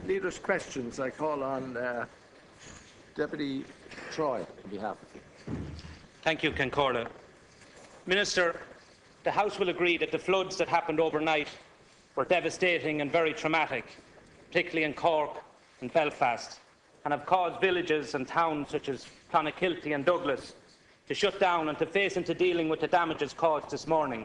Leaders' questions. I call on Deputy Troy on behalf of you. Thank you, Concordia. Minister, the House will agree that the floods that happened overnight were devastating and very traumatic, particularly in Cork and Belfast, and have caused villages and towns such as Clonakilty and Douglas to shut down and to face into dealing with the damages caused this morning.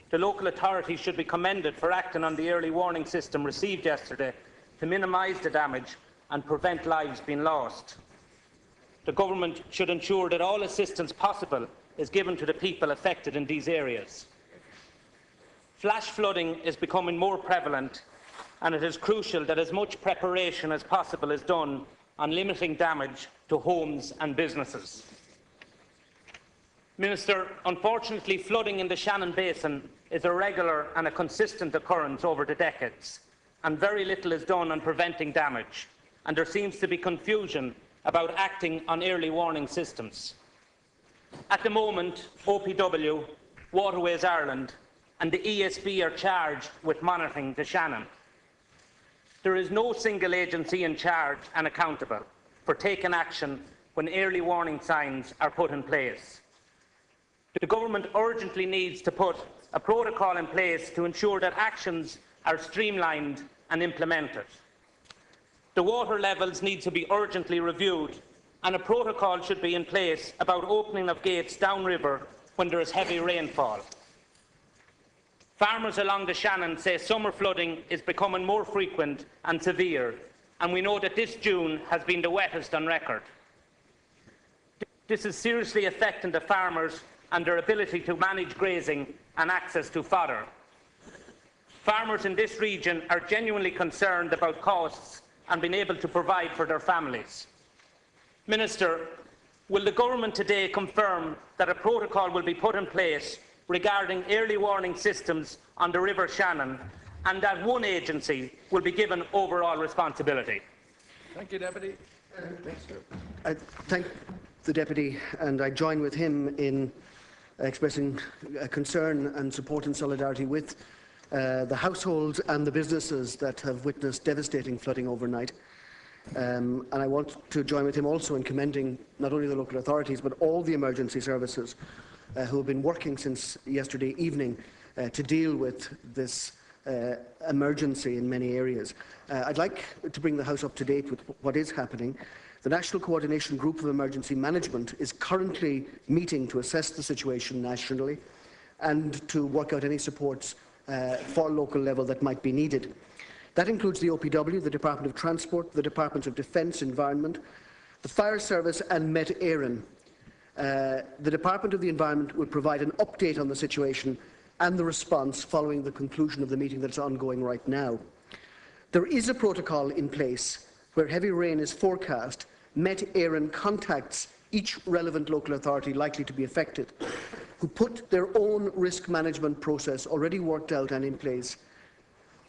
The local authorities should be commended for acting on the early warning system received yesterday to minimise the damage and prevent lives being lost. The government should ensure that all assistance possible is given to the people affected in these areas. Flash flooding is becoming more prevalent, and it is crucial that as much preparation as possible is done on limiting damage to homes and businesses. Minister, unfortunately, flooding in the Shannon Basin is a regular and a consistent occurrence over the decades, and very little is done on preventing damage, and there seems to be confusion about acting on early warning systems. At the moment, OPW, Waterways Ireland and the ESB are charged with monitoring the Shannon. There is no single agency in charge and accountable for taking action when early warning signs are put in place. The government urgently needs to put a protocol in place to ensure that actions are streamlined and implemented. The water levels need to be urgently reviewed, and a protocol should be in place about opening of gates downriver when there is heavy rainfall. Farmers along the Shannon say summer flooding is becoming more frequent and severe, and we know that this June has been the wettest on record. This is seriously affecting the farmers and their ability to manage grazing and access to fodder. Farmers in this region are genuinely concerned about costs and being able to provide for their families. Minister, will the government today confirm that a protocol will be put in place regarding early warning systems on the River Shannon, and that one agency will be given overall responsibility? Thank you, Deputy. I thank the Deputy, and I join with him in expressing concern and support and solidarity with the households and the businesses that have witnessed devastating flooding overnight. And I want to join with him also in commending not only the local authorities but all the emergency services who have been working since yesterday evening to deal with this emergency in many areas. I'd like to bring the House up to date with what is happening. The National Coordination Group of Emergency Management is currently meeting to assess the situation nationally and to work out any supports for local level that might be needed. That includes the OPW, the Department of Transport, the Department of Defence, Environment, the Fire Service and Met Éireann. The Department of the Environment will provide an update on the situation and the response following the conclusion of the meeting that's ongoing right now. There is a protocol in place where heavy rain is forecast. Met Éireann contacts each relevant local authority likely to be affected, who put their own risk management process already worked out and in place.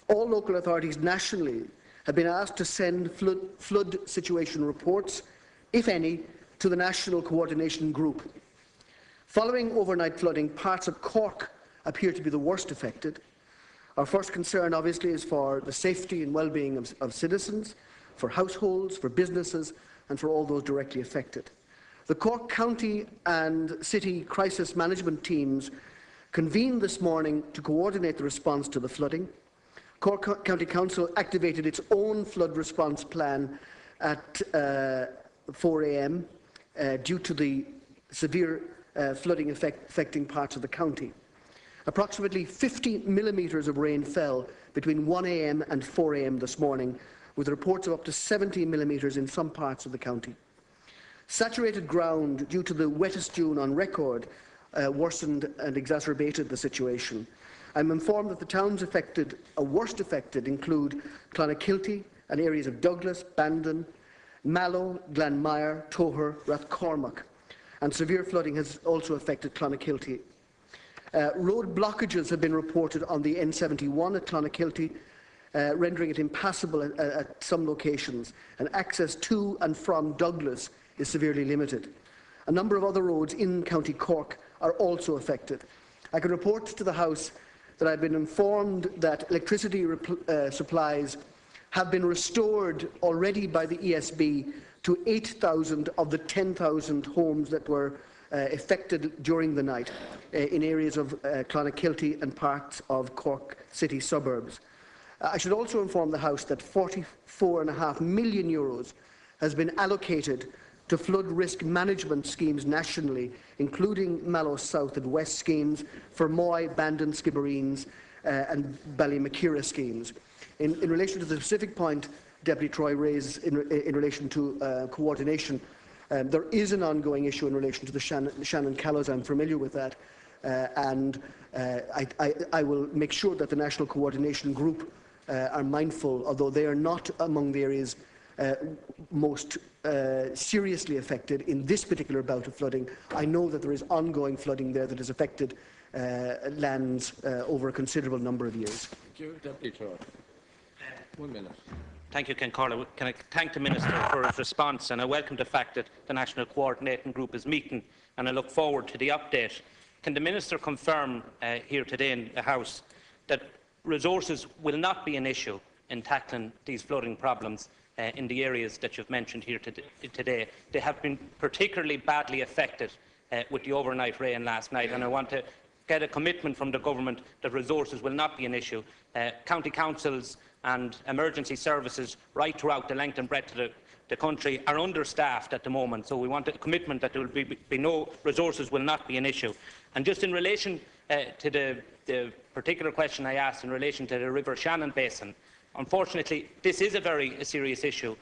All local authorities nationally have been asked to send flood situation reports, if any, to the National Coordination Group. Following overnight flooding, parts of Cork appear to be the worst affected. Our first concern, obviously, is for the safety and well-being of citizens, for households, for businesses, and for all those directly affected. The Cork County and City crisis management teams convened this morning to coordinate the response to the flooding. Cork County Council activated its own flood response plan at 4 a.m. Due to the severe flooding affecting parts of the county. Approximately 50 millimetres of rain fell between 1 a.m. and 4 a.m. this morning, with reports of up to 70 millimetres in some parts of the county. Saturated ground due to the wettest June on record worsened and exacerbated the situation. I'm informed that the towns affected, worst affected, include Clonakilty and areas of Douglas, Bandon, Mallow, Glanmire, Toher, Rathcormac, and severe flooding has also affected Clonakilty. Road blockages have been reported on the N71 at Clonakilty, rendering it impassable at some locations, and access to and from Douglas is severely limited. A number of other roads in County Cork are also affected. I can report to the House that I've been informed that electricity supplies have been restored already by the ESB to 8,000 of the 10,000 homes that were affected during the night in areas of Clonakilty and parts of Cork city suburbs. I should also inform the House that €44.5 million has been allocated to flood risk management schemes nationally, including Mallow South and West schemes, Fermoy, Bandon, Skibbereen and Ballymakeera schemes. In relation to the specific point Deputy Troy raised in relation to coordination, there is an ongoing issue in relation to the Shannon Callows. I'm familiar with that, and I will make sure that the National Coordination Group are mindful, although they are not among the areas most seriously affected in this particular bout of flooding. I know that there is ongoing flooding there that has affected lands over a considerable number of years. Thank you, Deputy Troy. 1 minute. Thank you, Ken Corley. Can I thank the Minister for his response, and I welcome the fact that the National Coordinating Group is meeting, and I look forward to the update. Can the Minister confirm here today in the House that resources will not be an issue in tackling these flooding problems in the areas that you've mentioned here today? They have been particularly badly affected with the overnight rain last night, and I want to get a commitment from the Government that resources will not be an issue. County councils and emergency services right throughout the length and breadth of the country are understaffed at the moment, so we want a commitment that there will be no resources will not be an issue. And just in relation to the particular question I asked in relation to the River Shannon Basin, unfortunately this is a very serious issue.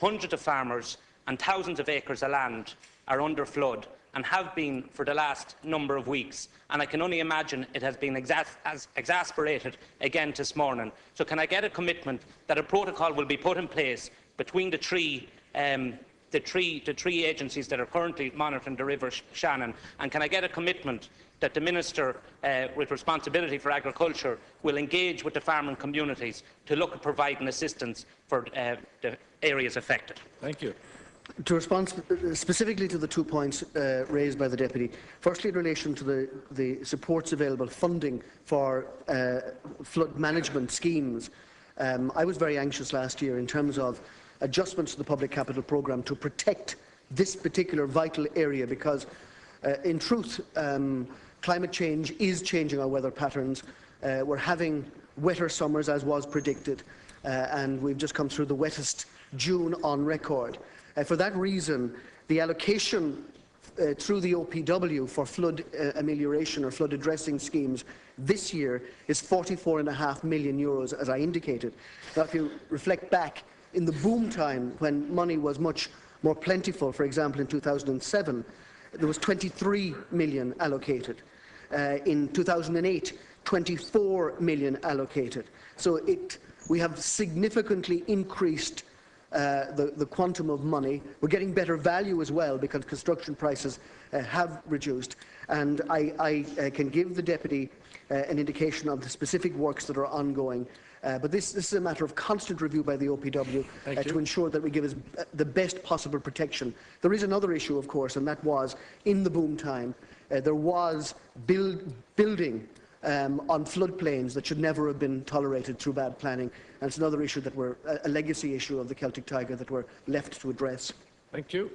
Hundreds of farmers and thousands of acres of land are under flood and have been for the last number of weeks, and I can only imagine it has been exasperated again this morning. So can I get a commitment that a protocol will be put in place between the three agencies that are currently monitoring the River Shannon, and can I get a commitment that the Minister with responsibility for agriculture will engage with the farming communities to look at providing assistance for the areas affected? Thank you. To respond specifically to the 2 points raised by the Deputy, firstly in relation to the supports available, funding for flood management schemes, I was very anxious last year in terms of adjustments to the public capital programme to protect this particular vital area, because in truth climate change is changing our weather patterns. We're having wetter summers as was predicted, and we've just come through the wettest June on record. For that reason, the allocation through the OPW for flood amelioration or flood addressing schemes this year is €44.5 million, as I indicated. Now, if you reflect back in the boom time when money was much more plentiful, for example in 2007, there was 23 million allocated. In 2008, 24 million allocated. So we have significantly increased the quantum of money. We're getting better value as well because construction prices have reduced. And I can give the Deputy an indication of the specific works that are ongoing. But this is a matter of constant review by the OPW to ensure that we give us the best possible protection. There is another issue, of course, and that was in the boom time, there was building on floodplains that should never have been tolerated through bad planning. And it's another issue that a legacy issue of the Celtic Tiger that we're left to address. Thank you.